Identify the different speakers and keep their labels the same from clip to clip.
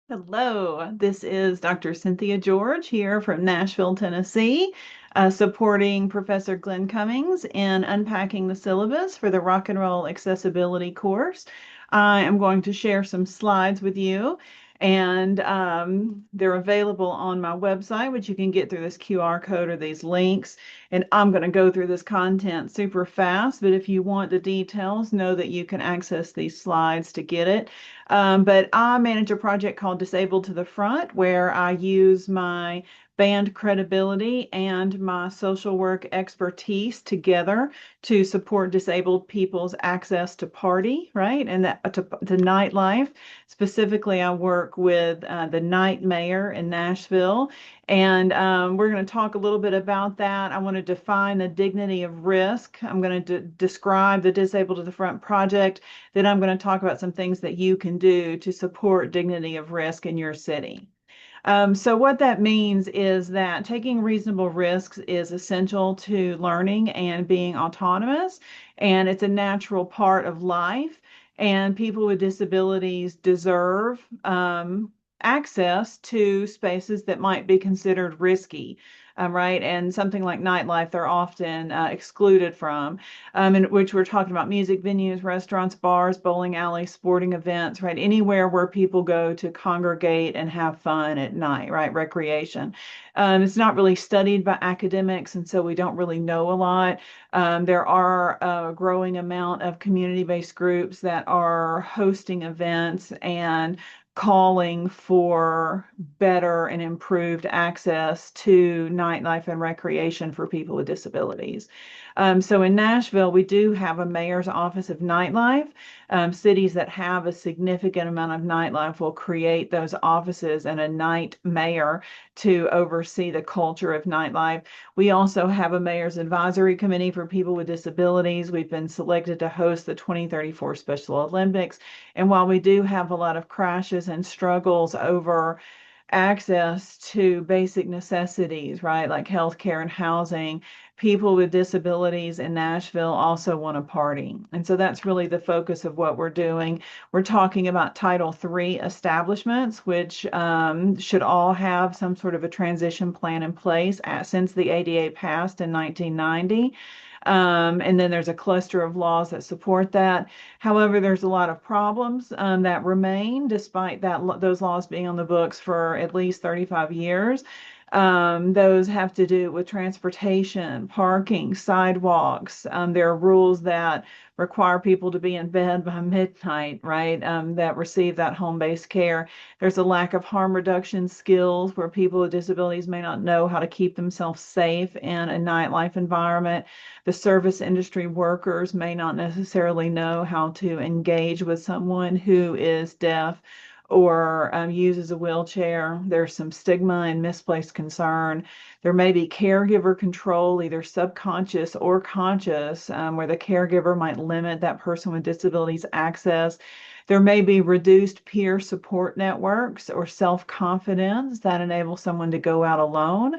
Speaker 1: Hello, this is Dr. Cynthia George here from Nashville, Tennessee, supporting Professor Glen Cummings in unpacking the syllabus for the Rock and Roll Accessibility course. I am going to share some slides with you, and they're available on my website, which you can get through this QR code or these links. And I'm going to go through this content super fast, but if you want the details, know that you can access these slides to get it. But I manage a project called Disabled to the Front, where I use my band credibility and my social work expertise together to support disabled people's access to party, right? And that to nightlife. Specifically, I work with the night mayor in Nashville, and we're going to talk a little bit about that. I want to define the dignity of risk. I'm going to describe the Disabled to the Front project. Then I'm going to talk about some things that you can do to support dignity of risk in your city. So what that means is that taking reasonable risks is essential to learning and being autonomous, and it's a natural part of life. And people with disabilities deserve access to spaces that might be considered risky. Right. And something like nightlife, they're often excluded from, in which we're talking about music venues, restaurants, bars, bowling alleys, sporting events, right? Anywhere where people go to congregate and have fun at night, right? Recreation. It's not really studied by academics, and so we don't really know a lot. There are a growing amount of community-based groups that are hosting events and calling for better and improved access to nightlife and recreation for people with disabilities. So in Nashville, we do have a mayor's office of nightlife. Cities that have a significant amount of nightlife will create those offices and a night mayor to oversee the culture of nightlife. We also have a mayor's advisory committee for people with disabilities. We've been selected to host the 2034 Special Olympics. And while we do have a lot of crashes and struggles over access to basic necessities, right, like healthcare and housing, people with disabilities in Nashville also want to party. And so that's really the focus of what we're doing. We're talking about Title III establishments, which should all have some sort of a transition plan in place since the ADA passed in 1990. And then there's a cluster of laws that support that. However, there's a lot of problems that remain despite those laws being on the books for at least 35 years. Those have to do with transportation, parking, sidewalks. There are rules that require people to be in bed by midnight, right? That receive that home-based care. There's a lack of harm reduction skills where people with disabilities may not know how to keep themselves safe in a nightlife environment. The service industry workers may not necessarily know how to engage with someone who is deaf or uses a wheelchair. There's some stigma and misplaced concern. There may be caregiver control, either subconscious or conscious, where the caregiver might limit that person with disabilities access. There may be reduced peer support networks or self-confidence that enable someone to go out alone.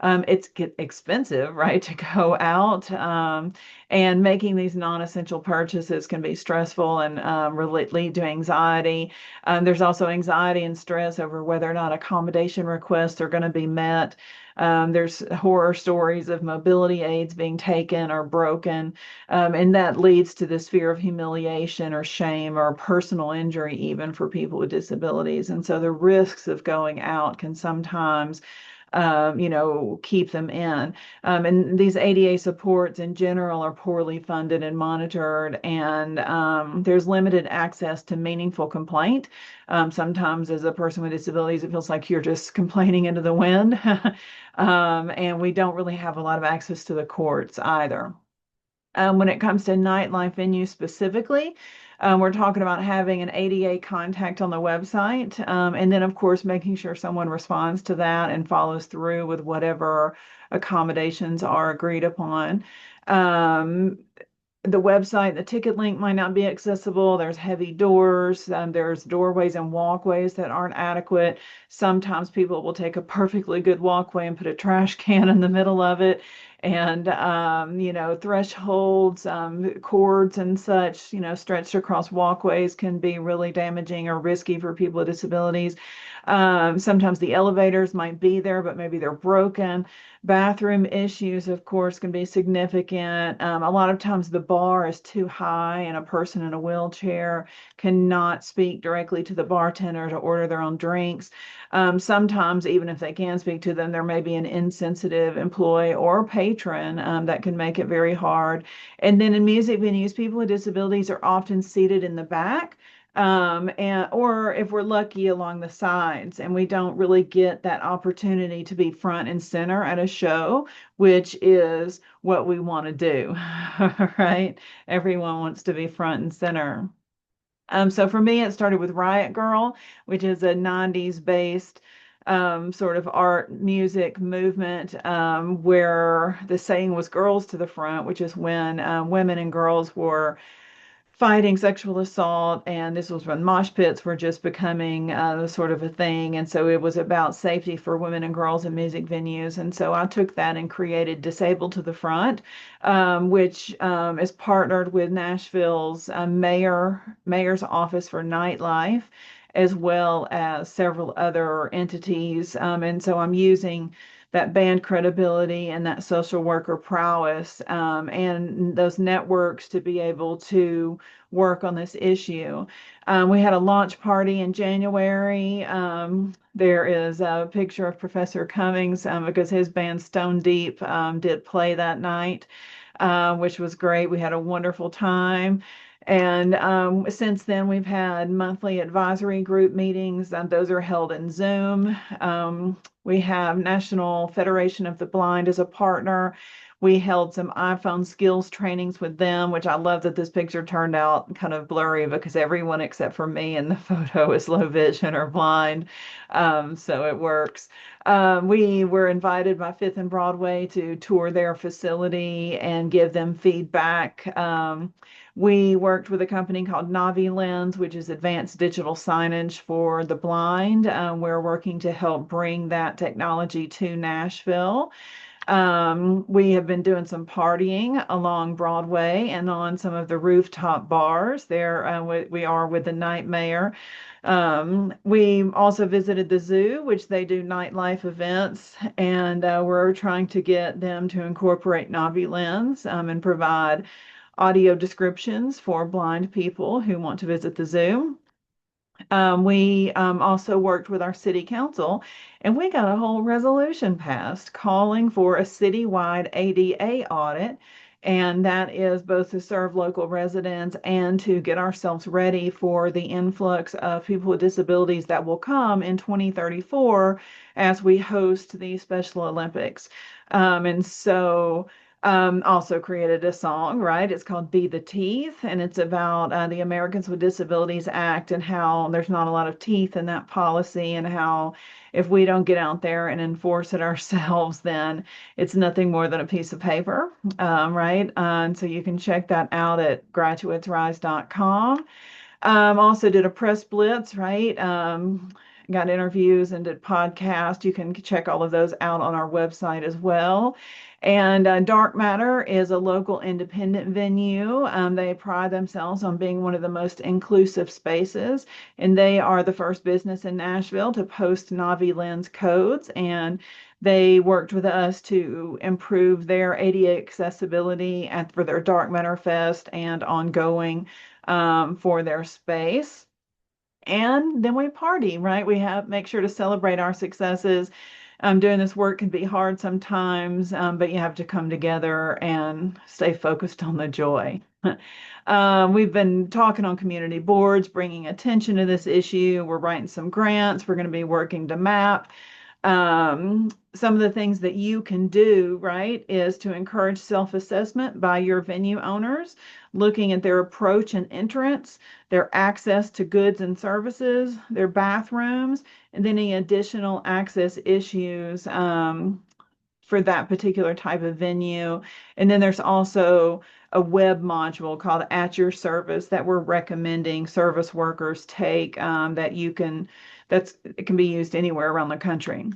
Speaker 1: It's expensive, right, to go out, and making these non-essential purchases can be stressful and lead to anxiety. There's also anxiety and stress over whether or not accommodation requests are going to be met. There's horror stories of mobility aids being taken or broken, and that leads to this fear of humiliation or shame or personal injury, even for people with disabilities. And so the risks of going out can sometimes keep them in. And these ADA supports in general are poorly funded and monitored, and there's limited access to meaningful complaint. Sometimes as a person with disabilities, it feels like you're just complaining into the wind. And we don't really have a lot of access to the courts either. When it comes to nightlife venues specifically, we're talking about having an ADA contact on the website, and then, of course, making sure someone responds to that and follows through with whatever accommodations are agreed upon. The website, the ticket link might not be accessible. There's heavy doors. There's doorways and walkways that aren't adequate. Sometimes people will take a perfectly good walkway and put a trash can in the middle of it. and thresholds, cords and such, stretched across walkways can be really damaging or risky for people with disabilities. Sometimes the elevators might be there, but maybe they're broken. Bathroom issues, of course, can be significant. A lot of times the bar is too high, and a person in a wheelchair cannot speak directly to the bartender to order their own drinks. Sometimes, even if they can speak to them, there may be an insensitive employee or patron that can make it very hard. And then in music venues, people with disabilities are often seated in the back, or if we're lucky, along the sides, and we don't really get that opportunity to be front and center at a show, which is what we want to do, right? Everyone wants to be front and center. So for me, it started with Riot Girl, which is a 90s based sort of art music movement, where the saying was girls to the front, which is when women and girls were fighting sexual assault, and this was when mosh pits were just becoming sort of a thing. And so it was about safety for women and girls in music venues. And so I took that and created Disabled to the Front, which is partnered with Nashville's mayor's office for nightlife, as well as several other entities. And so I'm using that band credibility and that social worker prowess, and those networks to be able to work on this issue. We had a launch party in January. There is a picture of Professor Cummings, because his band Stone Deep did play that night, which was great. We had a wonderful time. And since then, we've had monthly advisory group meetings. Those are held in Zoom. We have National Federation of the Blind as a partner. We held some iPhone skills trainings with them, which I love that this picture turned out kind of blurry because everyone except for me in the photo is low vision or blind. So it works. We were invited by Fifth and Broadway to tour their facility and give them feedback. We worked with a company called Navi Lens, which is advanced digital signage for the blind. We're working to help bring that technology to Nashville. We have been doing some partying along Broadway and on some of the rooftop bars there. We are with the night mayor. We also visited the zoo, which they do nightlife events, and we're trying to get them to incorporate Navi Lens and provide audio descriptions for blind people who want to visit the zoo. We also worked with our city council, and we got a whole resolution passed calling for a citywide ADA audit. And that is both to serve local residents and to get ourselves ready for the influx of people with disabilities that will come in 2034 as we host the Special Olympics. And so also created a song, right? It's called Be the Teeth, and it's about the Americans with Disabilities Act and how there's not a lot of teeth in that policy, and how if we don't get out there and enforce it ourselves, then it's nothing more than a piece of paper, right? And so you can check that out at graduatesrise.com. Also did a press blitz, right? Got interviews and did podcasts. You can check all of those out on our website as well. And Dark Matter is a local independent venue. They pride themselves on being one of the most inclusive spaces, and they are the first business in Nashville to post Navi Lens codes, and they worked with us to improve their ADA accessibility for their Dark Matter Fest and ongoing for their space. And then we party, right? We make sure to celebrate our successes. Doing this work can be hard sometimes, but you have to come together and stay focused on the joy. We've been talking on community boards, bringing attention to this issue. We're writing some grants. We're going to be working to map. Some of the things that you can do, right, is to encourage self-assessment by your venue owners, looking at their approach and entrance, their access to goods and services, their bathrooms, and then any additional access issues for that particular type of venue. And then there's also a web module called At Your Service that we're recommending service workers take, it can be used anywhere around the country.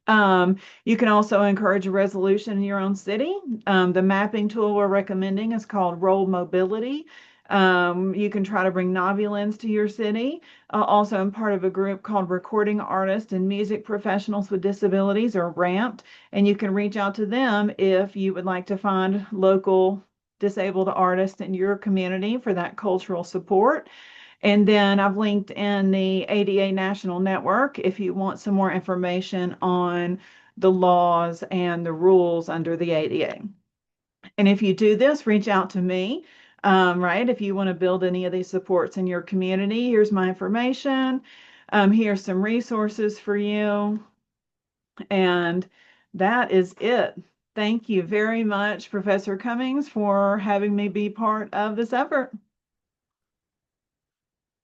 Speaker 1: You can also encourage a resolution in your own city. The mapping tool we're recommending is called Roll Mobility. You can try to bring Novulins to your city. Also, I'm part of a group called Recording Artists and Music Professionals with Disabilities, or RAMPed, and you can reach out to them if you would like to find local disabled artists in your community for that cultural support. And then I've linked in the ADA National Network if you want some more information on the laws and the rules under the ADA. And if you do this, reach out to me, right? If you want to build any of these supports in your community, here's my information. Here's some resources for you. And that is it. Thank you very much, Professor Cummings, for having me be part of this effort.